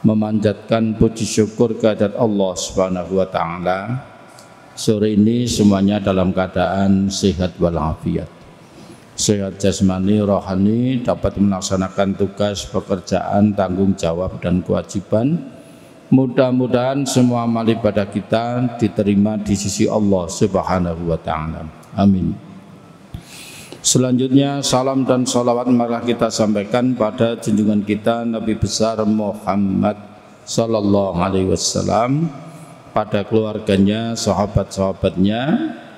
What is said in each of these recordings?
memanjatkan puji syukur kehadirat Allah Subhanahu wa taala. Sore ini semuanya dalam keadaan sehat walafiat. Sehat jasmani, rohani, dapat melaksanakan tugas, pekerjaan, tanggung jawab dan kewajiban. Mudah-mudahan semua amal ibadah kita diterima di sisi Allah Subhanahu wa taala. Amin. Selanjutnya salam dan salawat marilah kita sampaikan pada junjungan kita Nabi besar Muhammad sallallahu alaihi wasallam, pada keluarganya, sahabat-sahabatnya,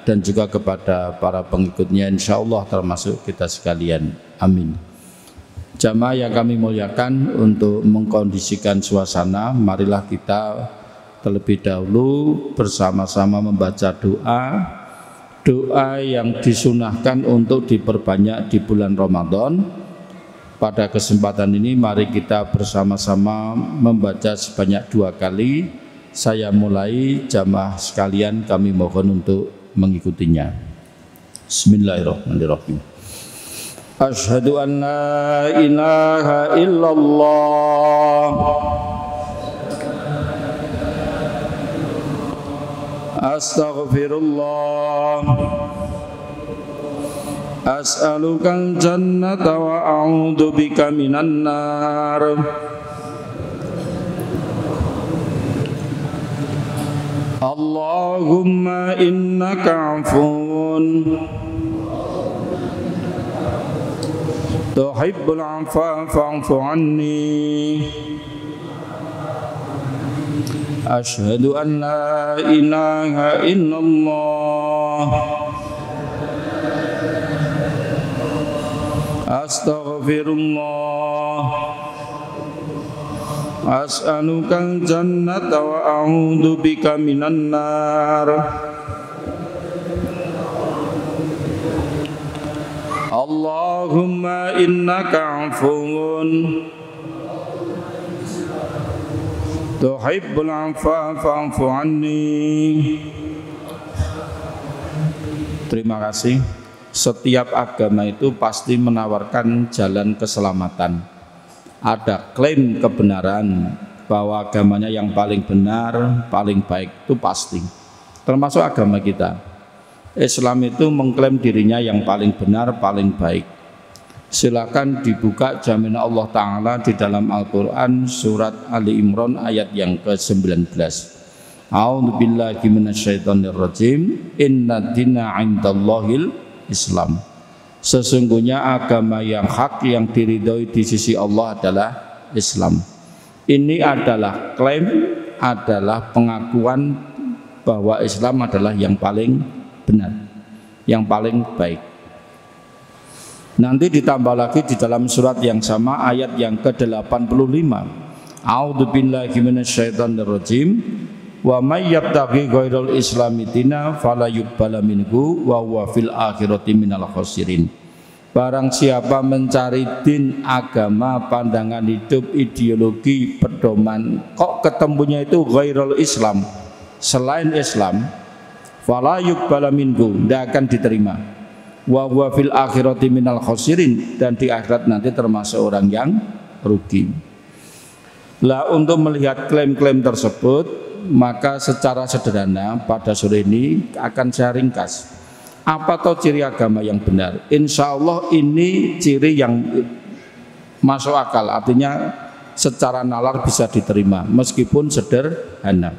dan juga kepada para pengikutnya, insyaallah termasuk kita sekalian. Amin. Jamaah yang kami muliakan, untuk mengkondisikan suasana, marilah kita terlebih dahulu bersama-sama membaca doa yang disunahkan untuk diperbanyak di bulan Ramadan. Pada kesempatan ini mari kita bersama-sama membaca sebanyak 2 kali. Saya mulai, jamaah sekalian kami mohon untuk mengikutinya. Bismillahirrahmanirrahim. Asyhadu an la ilaha illallah astaghfirullah as'alukal jannata wa a'udzu bika minan nar. Allahumma innaka afuwun tuhibbul afwa fa'fu anni. Asyhadu an la ilaha illallah astaghfirullah as'alukal jannata wa a'udzu bika minan nar. Allahumma innaka afuwun tuhibbul afwa fa'fu anni. Terima kasih. Setiap agama itu pasti menawarkan jalan keselamatan. Ada klaim kebenaran bahwa agamanya yang paling benar, paling baik, itu pasti. Termasuk agama kita. Islam itu mengklaim dirinya yang paling benar, paling baik. Silakan dibuka jaminan Allah Ta'ala di dalam Al-Quran surat Ali Imran ayat yang ke-19. A'udzubillahi minasyaitonirrajim. Inna dina 'indallahil Islam. Sesungguhnya agama yang hak yang diridhoi di sisi Allah adalah Islam. Ini adalah klaim, adalah pengakuan bahwa Islam adalah yang paling benar, yang paling baik. Nanti ditambah lagi di dalam surat yang sama ayat yang ke-85. A'udzubillahi minasyaitonirrajim. Wa may yabtaghi ghairal islami dina fala yuqbala minhu wa huwa fil akhirati minal khasirin. Barang siapa mencari din, agama, pandangan hidup, ideologi, pedoman, kok ketemunya itu ghairal Islam, selain Islam, fala yuqbala minhu, tidak akan diterima. Wa huwa fil akhirati minal khasirin, dan di akhirat nanti termasuk orang yang rugi. Lah, untuk melihat klaim-klaim tersebut, maka secara sederhana pada sore ini akan saya ringkas. Apa toh ciri agama yang benar? Insya Allah ini ciri yang masuk akal, artinya secara nalar bisa diterima meskipun sederhana.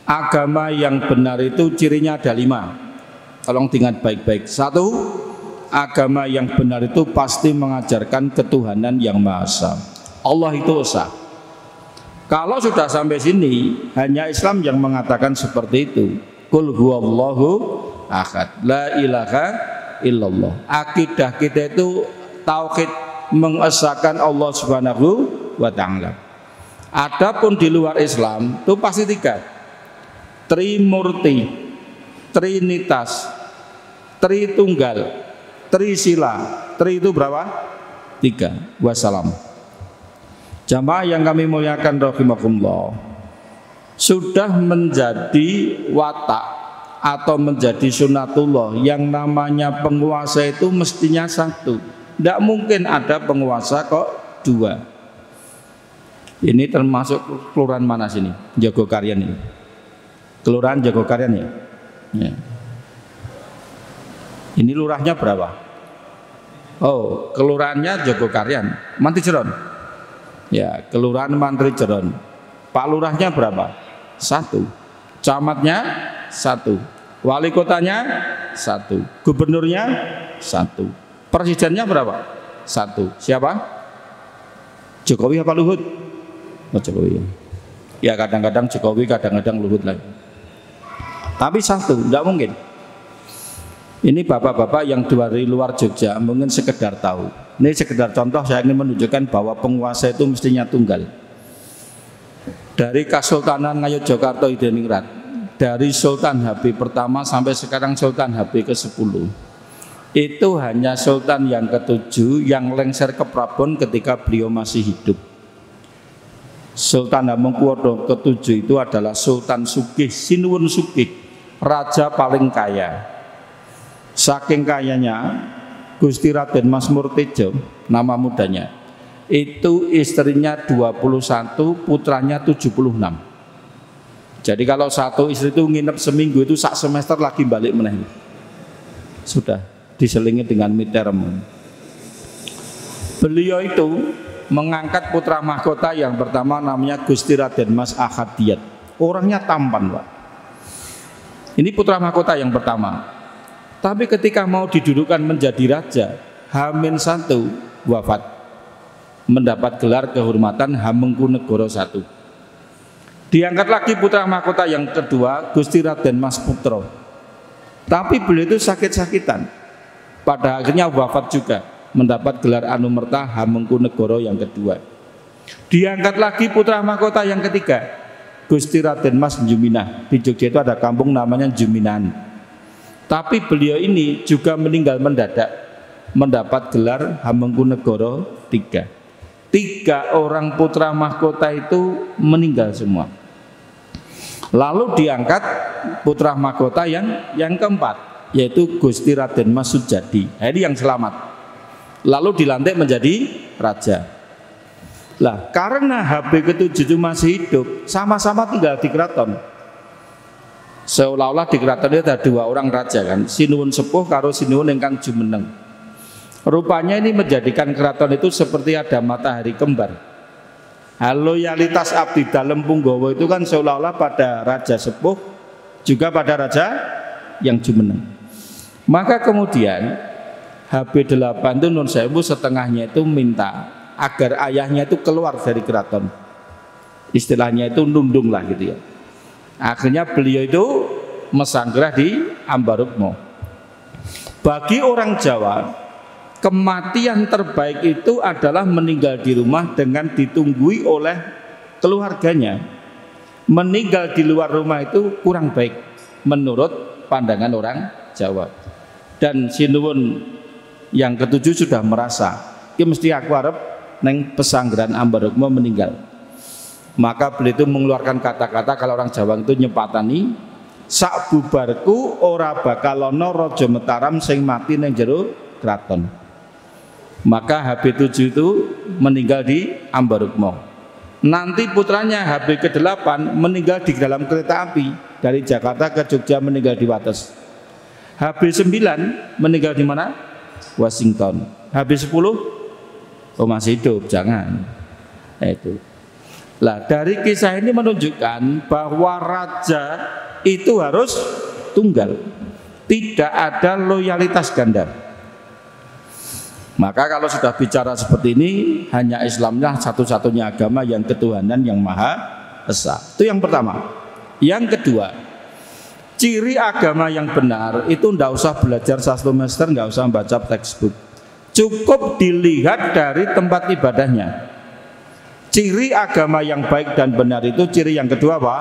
Agama yang benar itu cirinya ada 5. Tolong diingat baik-baik. 1, agama yang benar itu pasti mengajarkan ketuhanan yang Maha Esa. Allah itu esa. Kalau sudah sampai sini, hanya Islam yang mengatakan seperti itu. Qul huwallahu ahad, la ilaha illallah. Akidah kita itu tauhid, mengesahkan Allah Subhanahu wa taala. Adapun di luar Islam itu pasti 3. Trimurti, Trinitas, Tritunggal, Trisila. Tri itu berapa? 3. Wassalam. Jamaah yang kami muliakan rahimakumullah, sudah menjadi watak atau menjadi sunatullah yang namanya penguasa itu mestinya 1. Tidak mungkin ada penguasa kok 2. Ini termasuk kelurahan mana sini? Jogokarian ini. Kelurahan Jogokarian ya. Ya. Ini lurahnya berapa? Oh, kelurahannya Jogokarian, Mantri Jeron. Ya, kelurahan Mantri Jeron. Pak lurahnya berapa? 1. Camatnya 1. Wali kotanya 1. Gubernurnya 1. Presidennya berapa? 1. Siapa? Jokowi apa Luhut? Oh, Jokowi. Ya kadang-kadang Jokowi, kadang-kadang Luhut lagi. Tapi 1, tidak mungkin. Ini bapak-bapak yang dari luar Jogja mungkin sekedar tahu. Ini sekedar contoh, saya ingin menunjukkan bahwa penguasa itu mestinya tunggal. Dari Kesultanan Ngayogyakarta Hadiningrat, dari Sultan Habib pertama sampai sekarang Sultan Habib ke-10, itu hanya Sultan yang ke-7 yang lengser ke Prabon ketika beliau masih hidup. Sultan Hamengkuwono ke-7 itu adalah Sultan Sugih, Sinuwun Sugih, raja paling kaya. Saking kayanya Gusti Raden Mas Murtejo, nama mudanya, itu istrinya 21, putranya 76. Jadi kalau satu istri itu nginep seminggu itu sak semester lagi balik meneh. Sudah diselingi dengan miterem. Beliau itu mengangkat putra mahkota yang pertama namanya Gusti Raden Mas Ahadiyat. Orangnya tampan, Pak. Ini putra mahkota yang pertama. Tapi ketika mau didudukan menjadi raja, H-1 wafat, mendapat gelar kehormatan Hamengkunegoro I. Diangkat lagi putra mahkota yang kedua, Gusti Raden Mas Putro. Tapi beliau itu sakit-sakitan, pada akhirnya wafat juga, mendapat gelar Anumerta Hamengkunegoro yang kedua. Diangkat lagi putra mahkota yang ketiga, Gusti Raden Mas Juminah. Di Jogja itu ada kampung namanya Juminahan. Tapi beliau ini juga meninggal mendadak, mendapat gelar Hamengkunegoro III. 3 orang putra mahkota itu meninggal semua. Lalu diangkat putra mahkota yang keempat, yaitu Gusti Raden Mas Sujadi. Ini yang selamat. Lalu dilantik menjadi raja. Lah, karena HB ke-7 itu masih hidup, sama-sama tinggal di keraton. Seolah-olah di keraton itu ada 2 orang raja kan, Sinuwun Sepuh karo Sinuwun ingkang jumeneng. Rupanya ini menjadikan keraton itu seperti ada matahari kembar. Loyalitas abdi dalem Punggawa itu kan seolah-olah pada raja sepuh juga pada raja yang jumeneng. Maka kemudian HB8 itu Nun Sewu setengahnya itu minta agar ayahnya itu keluar dari keraton. Istilahnya itu nundung lah gitu ya. Akhirnya beliau itu mesanggrah di Ambarukmo. Bagi orang Jawa, kematian terbaik itu adalah meninggal di rumah dengan ditunggui oleh keluarganya. Meninggal di luar rumah itu kurang baik menurut pandangan orang Jawa. Dan Sinuwun yang ke-7 sudah merasa, ini mesti aku harap neng pesanggrahan Ambarukmo meninggal. Maka beliau itu mengeluarkan kata-kata kalau orang Jawa itu nyepatani, sak bubarku ora bakal ana raja Mataram sing mati neng jero kraton. Maka HB7 itu meninggal di Ambarukmo. Nanti putranya HB ke-8 meninggal di dalam kereta api dari Jakarta ke Jogja, meninggal di Wates. HB9 meninggal di mana? Washington. HB10 oh masih hidup, jangan. Itu. Lah, dari kisah ini menunjukkan bahwa raja itu harus tunggal, tidak ada loyalitas ganda. Maka kalau sudah bicara seperti ini, hanya Islamlah satu-satunya agama yang ketuhanan yang Maha Esa. Itu yang pertama. Yang kedua, ciri agama yang benar itu tidak usah belajar sastromaster, nggak usah baca textbook, cukup dilihat dari tempat ibadahnya. Ciri agama yang baik dan benar itu ciri yang kedua apa?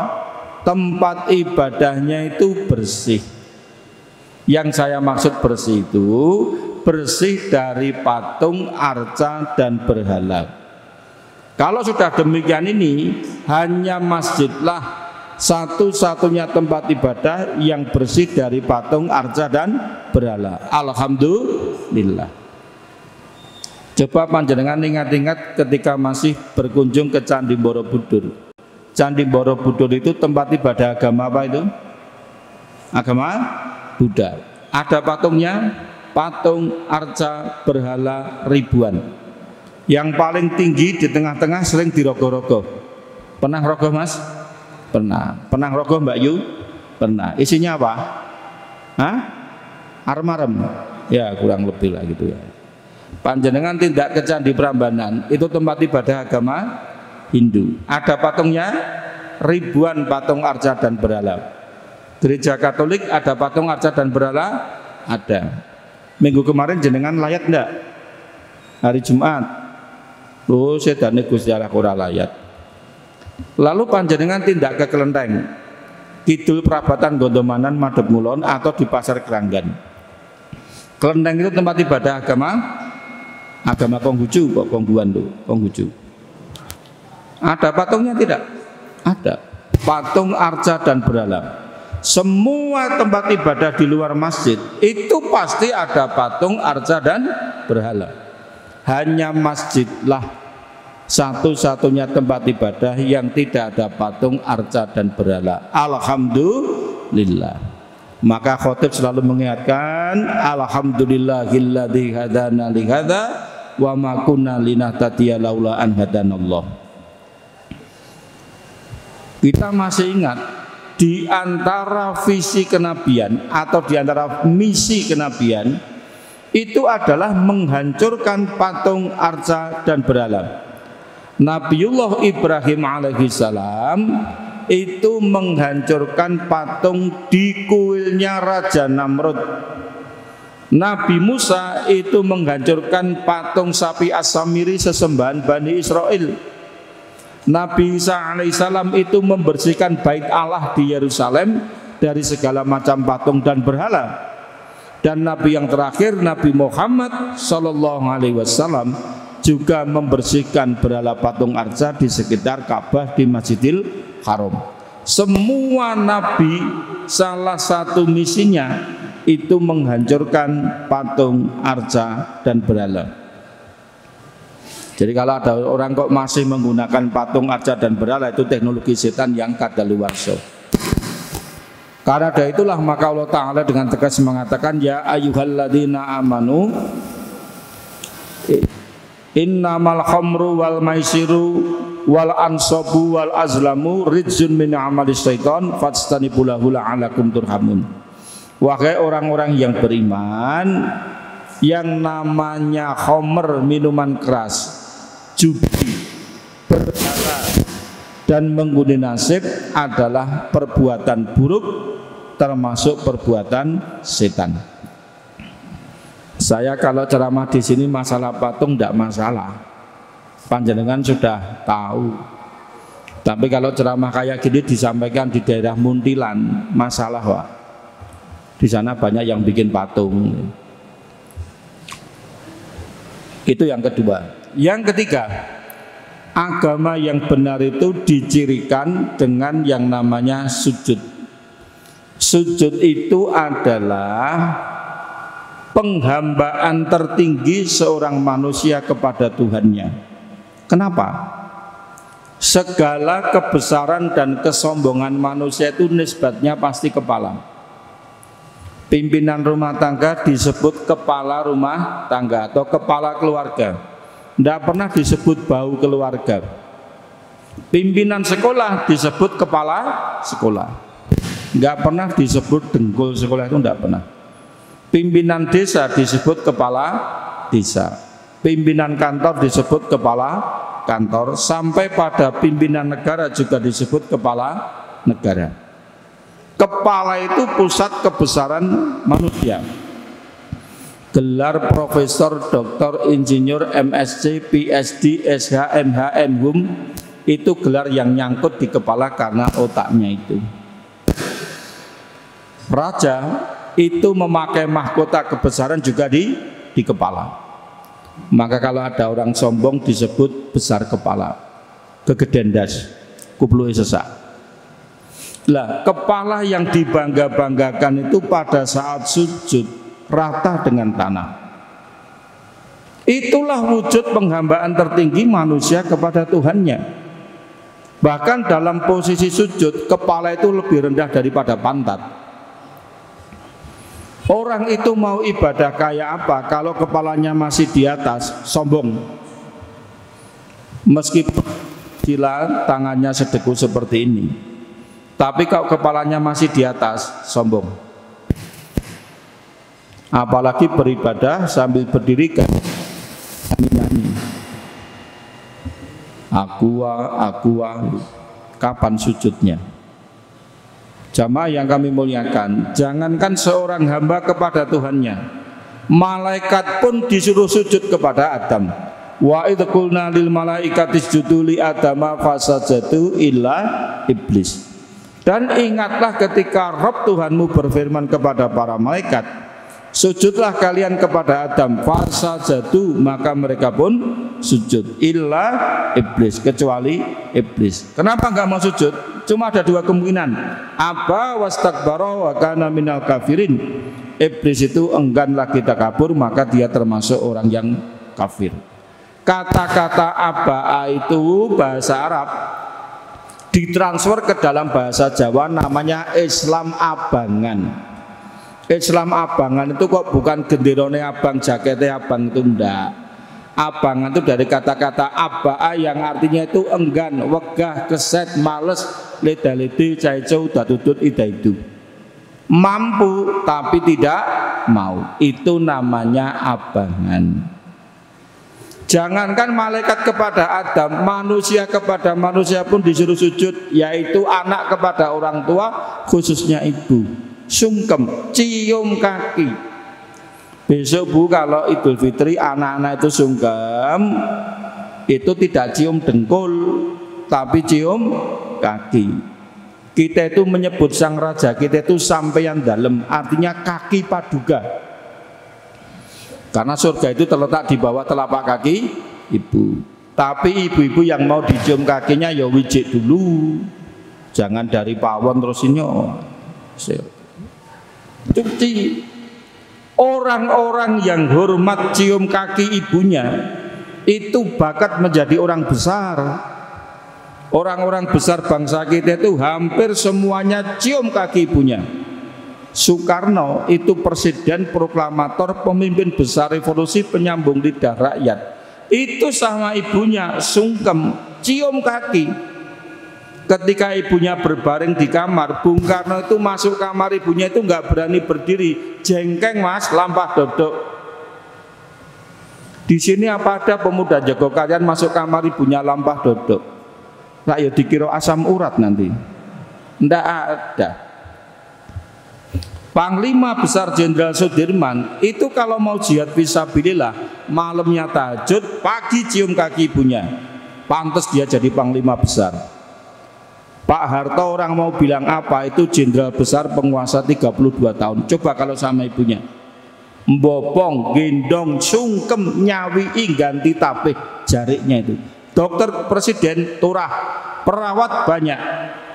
Tempat ibadahnya itu bersih. Yang saya maksud bersih itu bersih dari patung, arca dan berhala. Kalau sudah demikian ini, hanya masjidlah satu-satunya tempat ibadah yang bersih dari patung, arca dan berhala. Alhamdulillah. Coba panjenengan ingat-ingat ketika masih berkunjung ke Candi Borobudur. Candi Borobudur itu tempat ibadah agama apa itu? Agama Buddha. Ada patungnya, patung arca berhala ribuan. Yang paling tinggi di tengah-tengah sering dirogoh-rogoh. Pernah rogoh Mas? Pernah. Pernah rogoh Mbak Yu? Pernah. Isinya apa? Hah? Armarem. Ya kurang lebih lah gitu ya. Panjenengan tidak ke Candi Prambanan, itu tempat ibadah agama Hindu. Ada patungnya, ribuan patung arca dan berhala. Gereja Katolik ada patung arca dan berhala? Ada. Minggu kemarin jenengan layat enggak? Hari Jumat. Loh, sedane Gusti Allah ora layat. Lalu panjenengan tindak ke Kelenteng, Kidul Prabatan Gondomanan Madhep Mulon atau di Pasar Keranggan. Kelenteng itu tempat ibadah agama Konghucu, kok Kongguan tuh, Konghucu. Ada patungnya tidak? Ada. Patung arca dan berhala. Semua tempat ibadah di luar masjid itu pasti ada patung arca dan berhala. Hanya masjidlah satu-satunya tempat ibadah yang tidak ada patung arca dan berhala. Alhamdulillah. Maka khotib selalu mengingatkan, alhamdulillahilladzi hadana li hadza wa ma kunna linahtadiya laula an hadanallah. Kita masih ingat di antara visi kenabian atau di antara misi kenabian itu adalah menghancurkan patung arca dan berhala. Nabiullah Ibrahim alaihissalam itu menghancurkan patung di kuilnya Raja Namrud. Nabi Musa itu menghancurkan patung sapi As-Samiri sesembahan Bani Israel. Nabi Isa alaihissalam itu membersihkan bait Allah di Yerusalem dari segala macam patung dan berhala. Dan Nabi yang terakhir, Nabi Muhammad sallallahu alaihi wasallam juga membersihkan berhala patung arca di sekitar Ka'bah di Masjidil Haram. Semua nabi salah satu misinya itu menghancurkan patung arca dan berhala. Jadi kalau ada orang kok masih menggunakan patung arca dan berhala, itu teknologi setan yang kadaluwarsa. Karena dari itulah maka Allah Ta'ala dengan tegas mengatakan, ya ayyuhalladzina amanu innamal khamru wal maisiru wal ansabu wal azlamu rijzun min amalis syaitan fastanibu lahu la'alakum turhamun. Wahai orang-orang yang beriman, yang namanya khamr, minuman keras, judi, berhala, dan mengguni nasib adalah perbuatan buruk, termasuk perbuatan setan. Saya kalau ceramah di sini masalah patung tidak masalah, panjenengan sudah tahu. Tapi kalau ceramah kayak gini disampaikan di daerah Muntilan, masalah Pak. Di sana banyak yang bikin patung. Itu yang kedua. Yang ketiga, agama yang benar itu dicirikan dengan yang namanya sujud. Sujud itu adalah penghambaan tertinggi seorang manusia kepada Tuhannya. Kenapa? Segala kebesaran dan kesombongan manusia itu nisbatnya pasti kepala. Pimpinan rumah tangga disebut kepala rumah tangga atau kepala keluarga. Tidak pernah disebut bau keluarga. Pimpinan sekolah disebut kepala sekolah. Tidak pernah disebut dengkul sekolah, itu tidak pernah. Pimpinan desa disebut kepala desa. Pimpinan kantor disebut kepala kantor. Sampai pada pimpinan negara juga disebut kepala negara. Kepala itu pusat kebesaran manusia. Gelar profesor, doktor, insinyur, MSc, PhD, SH, MH, MHum itu gelar yang nyangkut di kepala karena otaknya itu. Raja itu memakai mahkota kebesaran juga di kepala. Maka kalau ada orang sombong disebut besar kepala, kegedean das, kuplui sesak. Lah, kepala yang dibangga-banggakan itu pada saat sujud rata dengan tanah. Itulah wujud penghambaan tertinggi manusia kepada Tuhannya. Bahkan dalam posisi sujud, kepala itu lebih rendah daripada pantat. Orang itu mau ibadah kayak apa kalau kepalanya masih di atas, sombong. Meskipun sila tangannya sedekut seperti ini, tapi kalau kepalanya masih di atas, sombong. Apalagi beribadah sambil berdiri kan nyanyi. Aqua, kapan sujudnya? Jamaah yang kami muliakan, jangankan seorang hamba kepada Tuhannya, malaikat pun disuruh sujud kepada Adam. Wa idh qulna lil malaikati isjudu li adama fasajadu illa iblis. Dan ingatlah ketika Rabb Tuhanmu berfirman kepada para malaikat, sujudlah kalian kepada Adam, fasajadu, maka mereka pun sujud, illa iblis, kecuali iblis. Kenapa enggak mau sujud? Cuma ada dua kemungkinan, aba wastakbara wa kana minal kafirin. Iblis itu engganlah kita kabur, maka dia termasuk orang yang kafir. Kata-kata aba itu bahasa Arab, ditransfer ke dalam bahasa Jawa namanya Islam abangan. Islam abangan itu kok bukan genderone abang, jaketnya abang, itu enggak. Abangan itu dari kata-kata abaa yang artinya itu enggan, wegah, keset, males, leda-lede, caico, datudut, ida-idu. Mampu tapi tidak mau, itu namanya abangan. Jangankan malaikat kepada Adam, manusia kepada manusia pun disuruh sujud, yaitu anak kepada orang tua, khususnya ibu. Sungkem, cium kaki. Besok Bu, kalau Idul Fitri anak-anak itu sungkem, itu tidak cium dengkul, tapi cium kaki. Kita itu menyebut sang raja, kita itu sampeyan dalem, artinya kaki paduga. Karena surga itu terletak di bawah telapak kaki ibu. Tapi ibu-ibu yang mau dicium kakinya ya wijik dulu, jangan dari pawon terus ini. Cuci. Orang-orang yang hormat cium kaki ibunya itu bakat menjadi orang besar. Orang-orang besar bangsa kita itu hampir semuanya cium kaki ibunya. Soekarno itu presiden, proklamator, pemimpin besar revolusi, penyambung lidah rakyat. Itu sama ibunya sungkem, cium kaki. Ketika ibunya berbaring di kamar, Bung Karno itu masuk kamar ibunya itu nggak berani berdiri, jengkeng Mas, lampah dodok. Di sini apa ada pemuda jago kalian masuk kamar ibunya lampah dodok? Nah, ya dikira asam urat nanti. Nggak ada. Panglima Besar Jenderal Sudirman itu kalau mau jihad fisabilillah, malamnya tahajud, pagi cium kaki ibunya. Pantas dia jadi Panglima Besar. Pak Harto orang mau bilang apa, itu Jenderal Besar penguasa 32 tahun. Coba kalau sama ibunya, mbopong, gendong, sungkem, nyawi, ganti tapih jariknya itu. Dokter presiden turah, perawat banyak,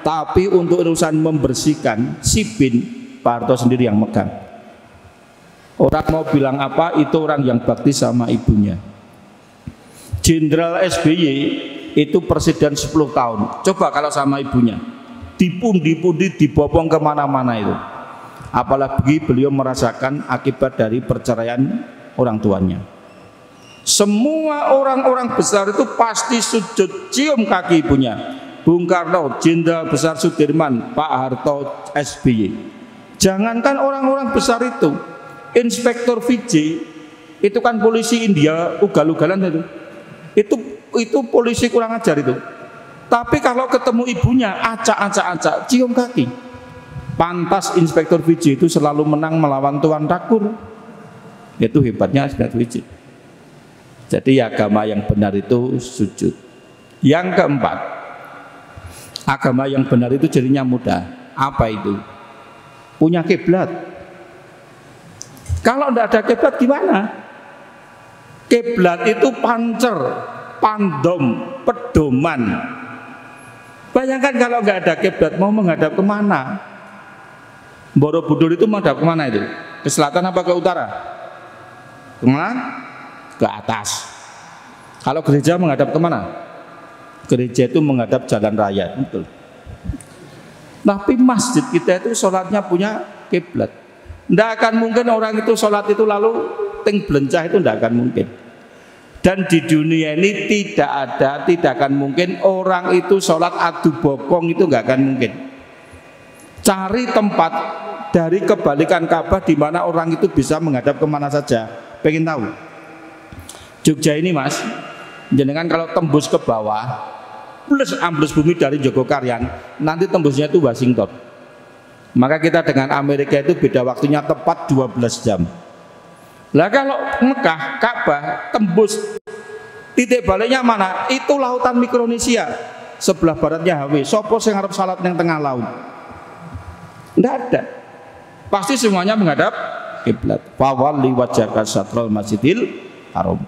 tapi untuk urusan membersihkan sipin Pak Harto sendiri yang megang. Orang mau bilang apa, itu orang yang bakti sama ibunya. Jenderal SBY itu presiden 10 tahun. Coba kalau sama ibunya, dipundi-pundi, dibopong kemana-mana itu. Apalagi beliau merasakan akibat dari perceraian orang tuanya. Semua orang-orang besar itu pasti sujud cium kaki ibunya. Bung Karno, Jenderal Besar Sudirman, Pak Harto, SBY. Jangankan orang-orang besar itu, Inspektur Vijay itu kan polisi India, ugal-ugalan itu polisi kurang ajar itu. Tapi kalau ketemu ibunya, acak-acak, cium kaki. Pantas Inspektur Vijay itu selalu menang melawan Tuan Takur. Itu hebatnya Inspektur Vijay. Jadi agama yang benar itu sujud. Yang keempat, agama yang benar itu jadinya mudah. Apa itu? Punya kiblat. Kalau tidak ada kiblat gimana? Kiblat itu pancer, pandom, pedoman. Bayangkan kalau nggak ada kiblat mau menghadap kemana? Borobudur itu menghadap kemana itu? Ke selatan apa ke utara? Kemana? ke atas. Kalau gereja menghadap kemana? Gereja itu menghadap jalan raya, betul. Tapi masjid kita itu sholatnya punya kiblat. Tidak akan mungkin orang itu sholat itu lalu ting belencah, itu tidak akan mungkin. Dan di dunia ini tidak akan mungkin orang itu sholat adu bokong, itu nggak akan mungkin. Cari tempat dari kebalikan Ka'bah di mana orang itu bisa menghadap kemana saja. Pengen tahu? Jogja ini mas, jenengan kalau tembus ke bawah plus ambles bumi dari Jogokaryan, nanti tembusnya itu Washington. Maka kita dengan Amerika itu beda waktunya tepat 12 jam. Lah kalau Mekah, Ka'bah tembus titik baliknya mana? Itu lautan Mikronesia, sebelah baratnya Hawaii. Sopo sing arep salat yang tengah laut? Tidak ada. Pasti semuanya menghadap kiblat. Fawalli wajhaka syatral masjidil haram.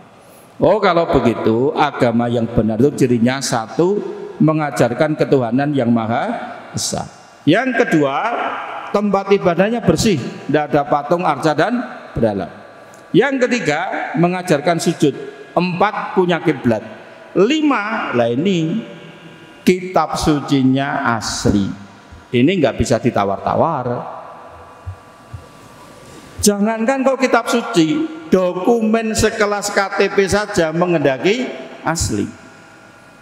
Oh, kalau begitu agama yang benar itu cirinya satu, mengajarkan ketuhanan yang maha esa. Yang kedua, tempat ibadahnya bersih, tidak ada patung, arca dan berhala. Yang ketiga, mengajarkan sujud. 4, punya kiblat. 5, lah ini kitab sucinya asli. Ini nggak bisa ditawar-tawar. Jangankan kok kitab suci, dokumen sekelas KTP saja mengendaki asli.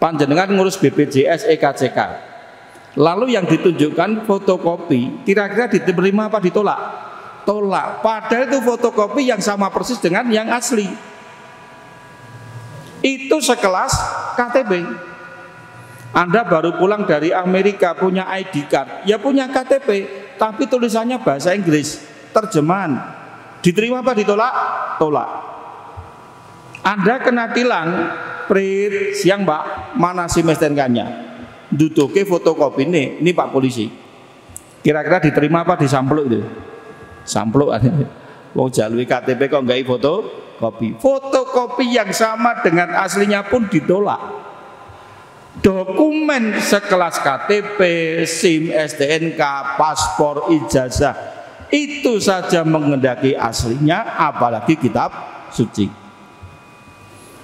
Panjenengan ngurus BPJS EKCK, lalu yang ditunjukkan fotokopi, kira-kira diterima apa ditolak? Tolak. Padahal itu fotokopi yang sama persis dengan yang asli. Itu sekelas KTP. Anda baru pulang dari Amerika punya ID card, ya punya KTP, tapi tulisannya bahasa Inggris, terjemahan. Diterima apa ditolak? Tolak. Anda kena tilang, prit, siang Pak, mana SIM STNK-nya? Duduke fotokopi ini Pak polisi. Kira-kira diterima apa disampluk itu? Sampluk. Wong jalui KTP kok enggak fotokopi. Fotokopi yang sama dengan aslinya pun ditolak. Dokumen sekelas KTP, SIM, STNK, paspor, ijazah, itu saja mengendaki aslinya, apalagi kitab suci.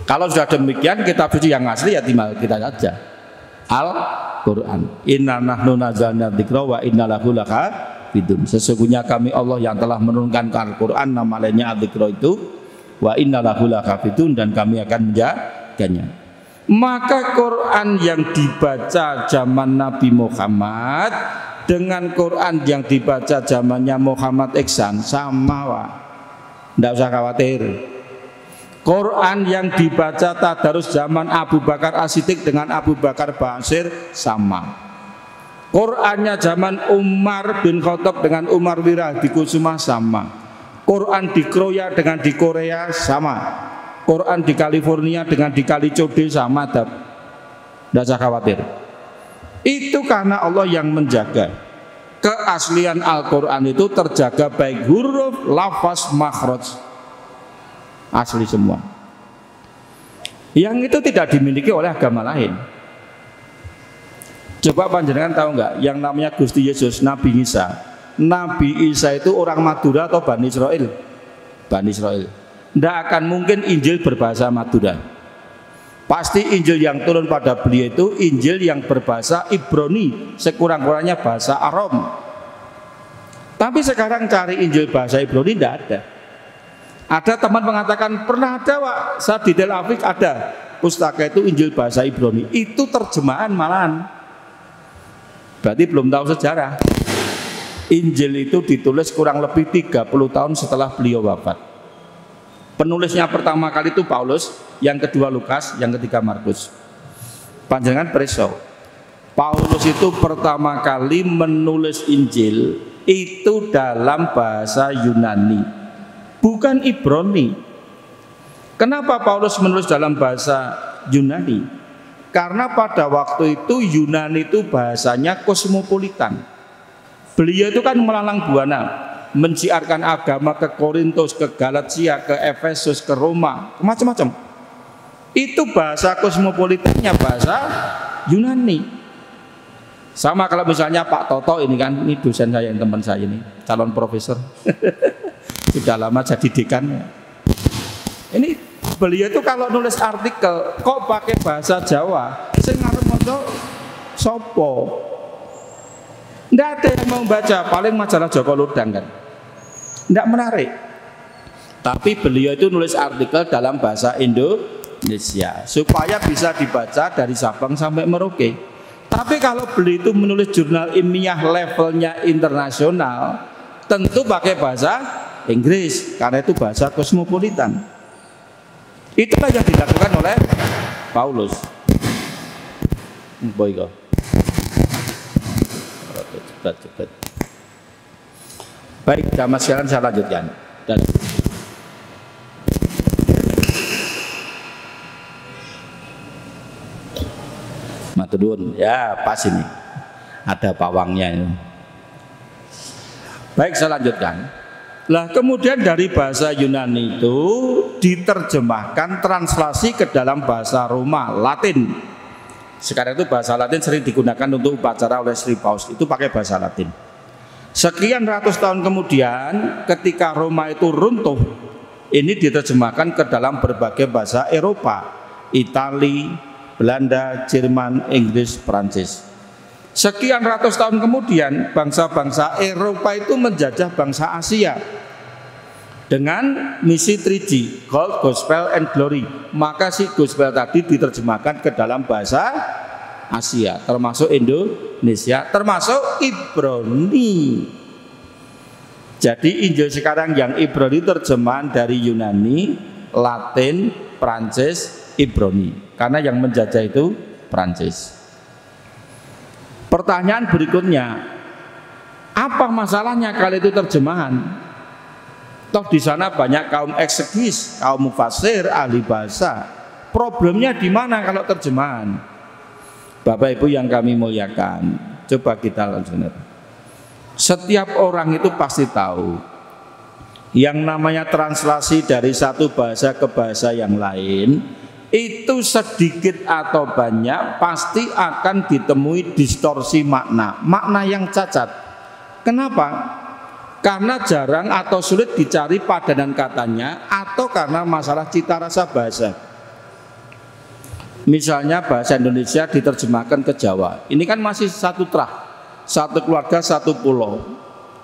Kalau sudah demikian, kitab suci yang asli ya tinggal kita saja. Al-Quran. Inna nahnu nazzalna dzikra wa inna lahu lahafidun. Sesungguhnya kami Allah yang telah menurunkan Al-Quran, nama lainnya Al-Dzikra itu, wa inna lahu lahafidun, dan kami akan menjaganya. Maka Quran yang dibaca zaman Nabi Muhammad dengan Quran yang dibaca zamannya Muhammad Iksan sama, Wak. Tidak usah khawatir. Quran yang dibaca tadarus zaman Abu Bakar As-Siddiq dengan Abu Bakar Basir sama. Qurannya zaman Umar bin Khattab dengan Umar Wiradikusuma sama. Quran di Kroya dengan di Korea sama. Quran di California dengan di Kalicode sama. Tidak usah khawatir. Itu karena Allah yang menjaga. Keaslian Al-Quran itu terjaga baik huruf, lafaz, makhraj, asli semua. Yang itu tidak dimiliki oleh agama lain. Coba panjenengan tahu nggak yang namanya Gusti Yesus, Nabi Isa. Nabi Isa itu orang Madura atau Bani Israel? Bani Israel. Tidak akan mungkin Injil berbahasa Madura. Pasti Injil yang turun pada beliau itu Injil yang berbahasa Ibrani, sekurang-kurangnya bahasa Aram. Tapi sekarang cari Injil bahasa Ibrani tidak ada. Ada teman mengatakan pernah ada, Wak, saat di Tel Aviv ada pustaka itu Injil bahasa Ibrani. Itu terjemahan malahan. Berarti belum tahu sejarah. Injil itu ditulis kurang lebih 30 tahun setelah beliau wafat. Penulisnya pertama kali itu Paulus, yang kedua Lukas, yang ketiga Markus. Panjangan preso. Paulus itu pertama kali menulis Injil itu dalam bahasa Yunani, bukan Ibrani. Kenapa Paulus menulis dalam bahasa Yunani? Karena pada waktu itu Yunani itu bahasanya kosmopolitan. Beliau itu kan melalang buana, menciarkan agama ke Korintus, ke Galatia, ke Efesus, ke Roma, macam-macam. Itu bahasa kosmopolitannya bahasa Yunani. Sama kalau misalnya Pak Toto ini kan, ini dosen saya, yang teman saya ini, calon profesor. Sudah lama jadi dekan. Ini Beliau itu kalau nulis artikel kok pakai bahasa Jawa, sing ngarep maca sapa? Nggak ada yang mau baca, paling majalah Joko Lodang kan. Nggak menarik. Tapi beliau itu nulis artikel dalam bahasa Indonesia supaya bisa dibaca dari Sabang sampai Merauke. Tapi kalau beliau itu menulis jurnal ilmiah levelnya internasional, tentu pakai bahasa Inggris karena itu bahasa kosmopolitan. Itulah yang dilakukan oleh Paulus. Boyko. Cepat. Baik, jamaah sekalian saya lanjutkan. Dan maturun, ya pas ini. Ada pawangnya ini. Baik, saya lanjutkan. Lah kemudian dari bahasa Yunani itu diterjemahkan translasi ke dalam bahasa Roma, Latin. Sekarang itu bahasa Latin sering digunakan untuk upacara oleh Sri Paus, itu pakai bahasa Latin. Sekian ratus tahun kemudian ketika Roma itu runtuh, ini diterjemahkan ke dalam berbagai bahasa Eropa, Itali, Belanda, Jerman, Inggris, Prancis. Sekian ratus tahun kemudian bangsa-bangsa Eropa itu menjajah bangsa Asia dengan misi 3G, Gold, Gospel, and Glory. Maka si Gospel tadi diterjemahkan ke dalam bahasa Asia, termasuk Indonesia, termasuk Ibrani. Jadi Injil sekarang yang Ibrani terjemahan dari Yunani, Latin, Prancis, Ibrani. Karena yang menjajah itu Prancis. Pertanyaan berikutnya, apa masalahnya kalau itu terjemahan? Toh di sana banyak kaum ekseges, kaum mufasir, ahli bahasa. Problemnya di mana kalau terjemahan? Bapak Ibu yang kami muliakan, coba kita lanjutkan. Setiap orang itu pasti tahu yang namanya translasi dari satu bahasa ke bahasa yang lain itu sedikit atau banyak pasti akan ditemui distorsi makna yang cacat. Kenapa? Karena jarang atau sulit dicari padanan katanya atau karena masalah cita rasa bahasa. Misalnya bahasa Indonesia diterjemahkan ke Jawa, ini kan masih satu trah, satu keluarga, satu pulau.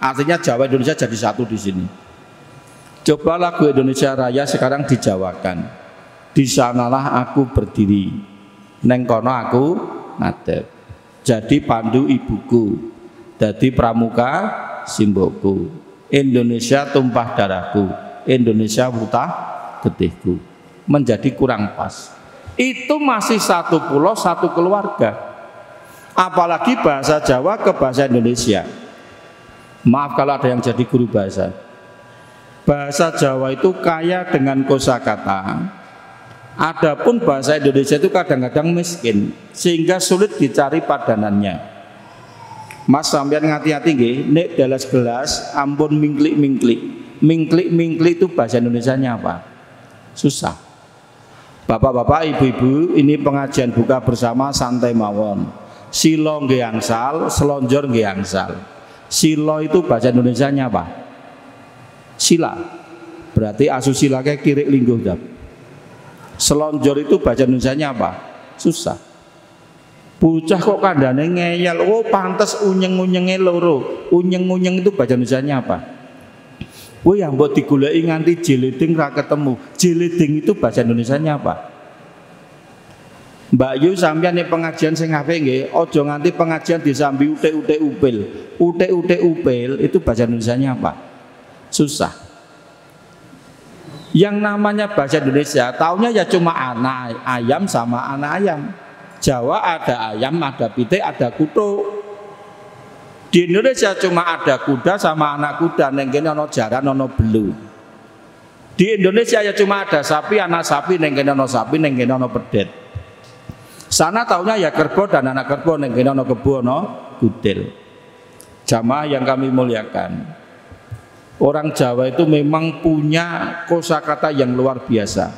Artinya Jawa Indonesia jadi satu di sini. Coba lagu Indonesia Raya sekarang dijawakan. Di sanalah aku berdiri, neng kono aku ngadeg. Jadi pandu ibuku, dadi pramuka simboku. Indonesia tumpah darahku, Indonesia wutah getihku. Menjadi kurang pas. Itu masih satu pulau, satu keluarga. Apalagi bahasa Jawa ke bahasa Indonesia. Maaf kalau ada yang jadi guru bahasa. Bahasa Jawa itu kaya dengan kosakata. Adapun bahasa Indonesia itu kadang-kadang miskin sehingga sulit dicari padanannya. Mas sampean ngati-hati nggih, nek gelas-gelas ampun mingklik-mingklik. Mingklik-mingklik itu bahasa Indonesianya apa? Susah. Bapak-bapak, ibu-ibu, ini pengajian buka bersama santai mawon. Silo nggih angsal, selonjor nggih angsal. Silo itu bahasa Indonesianya apa? Sila. Berarti asusila kayak kirik lingguh dap. Selonjor itu bahasa Indonesianya apa? Susah. Bocah kok kandane ngeyel. Oh pantes unyeng-unyenge loro. Unyeng-unyeng itu bahasa Indonesianya apa? Oh yang mbok digoleki nganti jiliding ra ketemu. Jiliding itu bahasa Indonesianya apa? Mbak Yu sampeyan ning pengajian sing apik nggih, aja nganti pengajian disambi utek-utek upil. Utek-utek upil itu bahasa Indonesianya apa? Susah. Yang namanya bahasa Indonesia taunya ya cuma anak ayam sama anak ayam. Jawa ada ayam, ada pitik, ada kutu. Di Indonesia cuma ada kuda sama anak kuda, neng kene ono jaran, ono belu. Di Indonesia ya cuma ada sapi, anak sapi, neng kene ono sapi, neng kene ono pedet. Sana taunya ya kerbau dan anak kerbau, neng kene ono kebo, ono gudel. Jamaah yang kami muliakan. Orang Jawa itu memang punya kosakata yang luar biasa.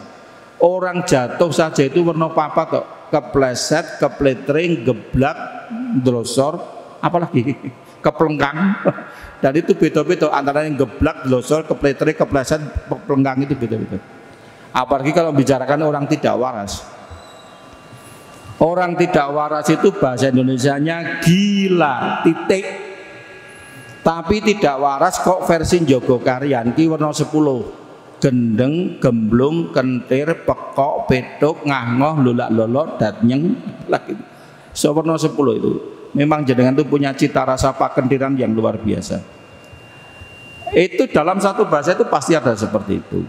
Orang jatuh saja itu warna papat kok, kepleset, kepletring, geblak, drosor, apalagi keplengkang. Dan itu beda-beda antara yang geblak, drosor, kepletring, kepleset, pelengkang itu beda-beda. Apalagi kalau bicarakan orang tidak waras. Orang tidak waras itu bahasa Indonesianya gila, titik. Tapi tidak waras kok versi Jogokarian ki werna 10. Gendeng, gemblung, kentir, pekok, petuk, ngangoh, lulak lolot, datnyeng lagi. So werna 10 itu. Memang jenengan itu punya cita rasa pakentiran yang luar biasa. Itu dalam satu bahasa itu pasti ada seperti itu.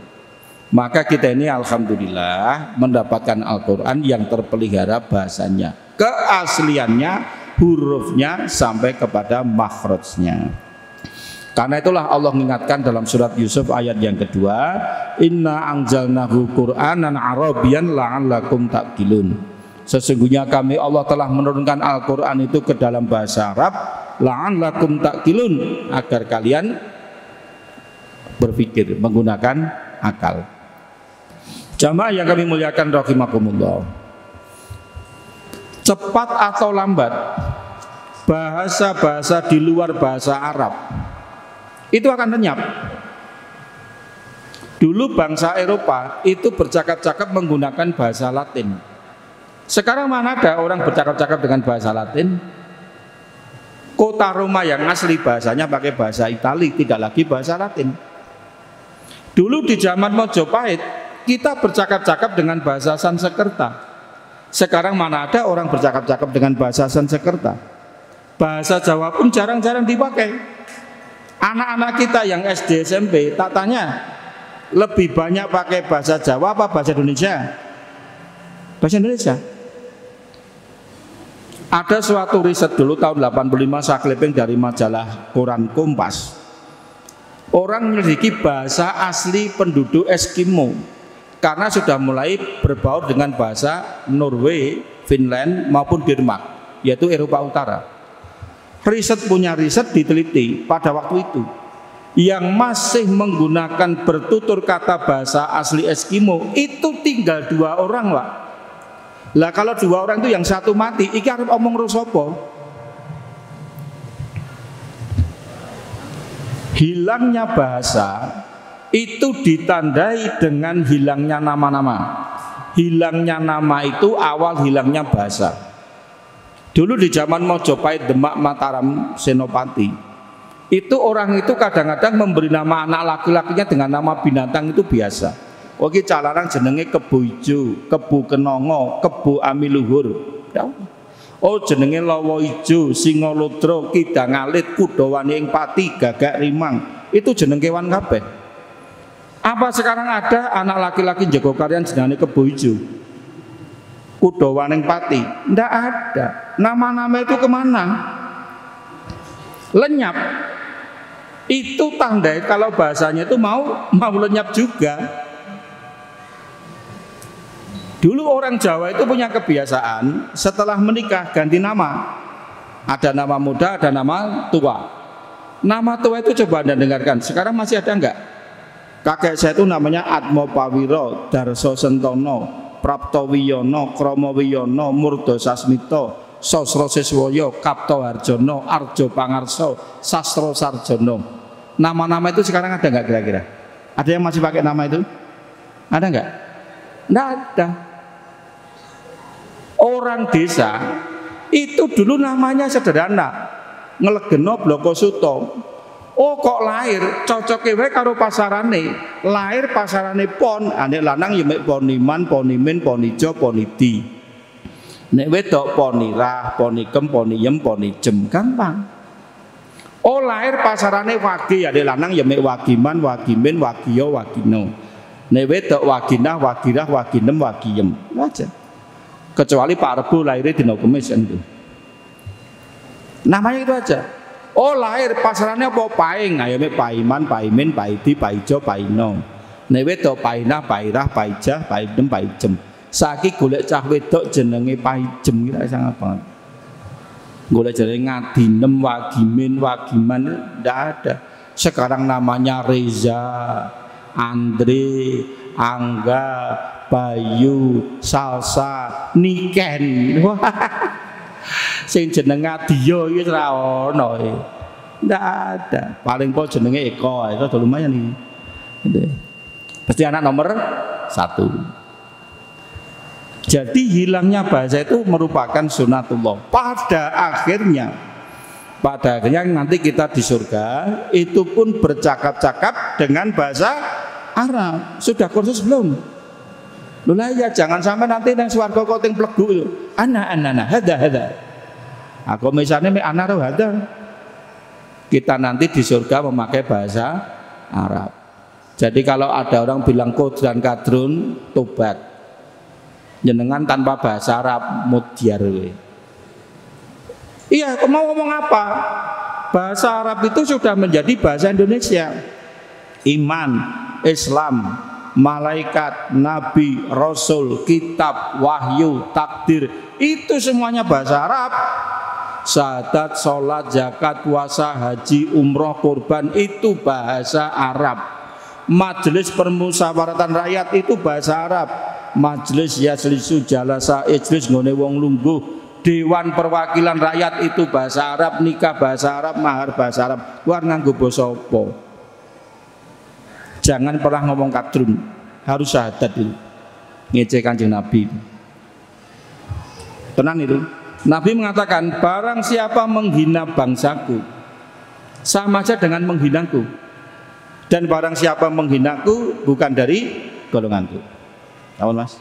Maka kita ini alhamdulillah mendapatkan Al-Quran yang terpelihara bahasanya, keasliannya, hurufnya sampai kepada makhrajnya. Karena itulah Allah mengingatkan dalam surat Yusuf ayat yang kedua, Inna anzalnahu Qur'anan Arabiyyan la'allakum ta'qilun. Sesungguhnya kami Allah telah menurunkan Al-Quran itu ke dalam bahasa Arab, la'allakum ta'qilun, agar kalian berpikir, menggunakan akal. Jamaah yang kami muliakan rahimakumullah, cepat atau lambat bahasa-bahasa di luar bahasa Arab itu akan lenyap. Dulu bangsa Eropa itu bercakap-cakap menggunakan bahasa Latin. Sekarang mana ada orang bercakap-cakap dengan bahasa Latin? Kota Roma yang asli bahasanya pakai bahasa Itali, tidak lagi bahasa Latin. Dulu di zaman Mojopahit kita bercakap-cakap dengan bahasa Sanskerta. Sekarang mana ada orang bercakap-cakap dengan bahasa Sanskerta. Bahasa Jawa pun jarang-jarang dipakai. Anak-anak kita yang SD SMP tak tanya, lebih banyak pakai bahasa Jawa apa bahasa Indonesia? Bahasa Indonesia. Ada suatu riset dulu tahun 85 saya clipping dari majalah Koran Kompas. Orang menyelidiki bahasa asli penduduk Eskimo karena sudah mulai berbaur dengan bahasa Norway, Finland maupun Denmark, yaitu Eropa Utara. Riset punya riset diteliti pada waktu itu, yang masih menggunakan bertutur kata bahasa asli Eskimo itu tinggal 2 orang, Pak. Lah kalau 2 orang itu yang satu mati, iki arep omong rosopo. Hilangnya bahasa itu ditandai dengan hilangnya nama-nama. Hilangnya nama itu awal hilangnya bahasa. Dulu di zaman Mojopahit, Demak, Mataram, Senopati, itu orang itu kadang-kadang memberi nama anak laki-lakinya dengan nama binatang itu biasa. Oke, calarang jenenge Kebu Ijo, Kebu Kenongo, Kebu Amiluhur. Oh jenenge Lawa Ijo, Singa Lodro, Kidang Alit, Kuda Wani ing Pati, Gagak Rimang. Itu jeneng kewan kabeh. Apa sekarang ada anak laki-laki Jogokarian jenenge Kebu Ijo, Kuda Waning Pati? Ndak ada. Nama-nama itu kemana? Lenyap. Itu tandai kalau bahasanya itu mau lenyap juga. Dulu orang Jawa itu punya kebiasaan setelah menikah ganti nama. Ada nama muda, ada nama tua. Nama tua itu coba Anda dengarkan. Sekarang masih ada enggak? Kakek saya itu namanya Atmo Pawiro, Darso Sentono, Prapto Wiyono, Kromo Wiyono, Murdo Sasmito, Sosro Siswoyo, Kapto Harjono, Arjo Pangarso, Sastro Sarjono. Nama-nama itu sekarang ada enggak kira-kira? Ada yang masih pakai nama itu? Ada enggak? Enggak ada. Orang desa itu dulu namanya sederhana, Ngelegeno Bloko Suto. Oh kok lahir cocoke wae karo pasarane. Lahir pasarane pon, nek lanang ya mek poniman, ponimin, ponijo, ponidi. Nek wedok ponirah, ponikem, poniyem, ponijem, gampang. Oh lahir pasarane wagi, nek lanang ya mek wagiman, wagimin, wagiyo, wagino. Nek wedok waginah, wagirah, waginem, wagiem. Wajar. Kecuali Pak Rebo lahirnya dina Kamis itu. Namanya itu aja. Oh lahir pasarannya apa paing, ayo mek paiman, paimin, paidi, paijo, paino. Nek wedok painah, pairah, paijah, paidem, paijem. Saiki golek cah wedok jenenge paijem kira sangat banget. Golek jenenge ngadinem, wagimin, wagiman ndak ada. Sekarang namanya Reza, Andre, Angga, Bayu, Salsa, Niken. Sing jeneng Adio iki ora ono. Ndak ada. Paling po jenenge Eko, itu lumayan iki. Pasti anak nomor satu. Jadi hilangnya bahasa itu merupakan sunatullah. Pada akhirnya nanti kita di surga itu pun bercakap-cakap dengan bahasa Arab. Sudah kursus belum? Lha ya jangan sampai nanti nang swarga kok ting plegu ana hada. Aku misalnya me ana ro hada. Kita nanti di surga memakai bahasa Arab. Jadi kalau ada orang bilang kod dan kadrun, tobat. Jenengan tanpa bahasa Arab mudyar we. Iya, kamu mau ngomong apa? Bahasa Arab itu sudah menjadi bahasa Indonesia. Iman, Islam, malaikat, nabi, rasul, kitab, wahyu, takdir, itu semuanya bahasa Arab. Syahadat, sholat, zakat, puasa, haji, umroh, kurban, itu bahasa Arab. Majelis permusyawaratan rakyat itu bahasa Arab. Majelis yaslisu jalasa ijlis ngone wong lungguh. Dewan perwakilan rakyat itu bahasa Arab, nikah bahasa Arab, mahar bahasa Arab. Luar nganggo basa apa? Jangan pernah ngomong kadrun, harus syahadat dulu. Ngece Kanjeng Nabi. Tenang itu. Nabi mengatakan, barang siapa menghina bangsaku, sama saja dengan menghinaku. Dan barang siapa menghinaku bukan dari golonganku. Tahu Mas?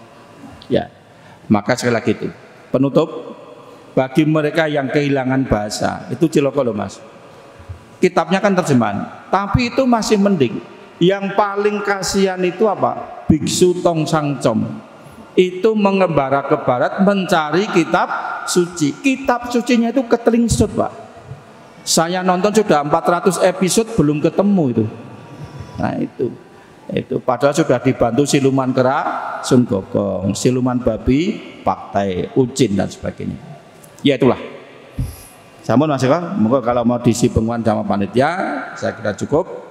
Ya. Maka sekali lagi itu penutup. Bagi mereka yang kehilangan bahasa, itu ciloko loh Mas. Kitabnya kan terjemahan, tapi itu masih mending. Yang paling kasihan itu apa? Biksu Tong Sangcom. Itu mengembara ke barat mencari kitab suci. Kitab sucinya itu ketelingsut Pak. Saya nonton sudah 400 episode belum ketemu itu. Nah itu padahal sudah dibantu siluman kera, Sun Gokong, siluman babi, Paktai, Ucin dan sebagainya. Ya itulah. Sampun Mas Eko, monggo kalau mau diisi pengumuman sama panitia, saya kira cukup.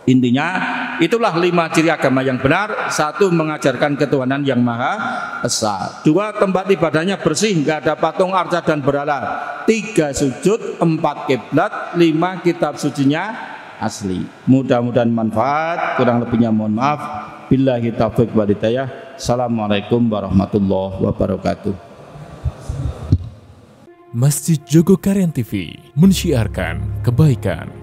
Intinya itulah 5 ciri agama yang benar. 1, mengajarkan ketuhanan yang Maha Esa. 2, tempat ibadahnya bersih, enggak ada patung, arca dan berhala. 3, sujud. 4, kiblat. 5, kitab sucinya asli. Mudah-mudahan manfaat, kurang lebihnya mohon maaf. Billahi taufiq wal hidayah. Assalamualaikum warahmatullahi wabarakatuh. Masjid Jogokarian TV mensyiarkan kebaikan.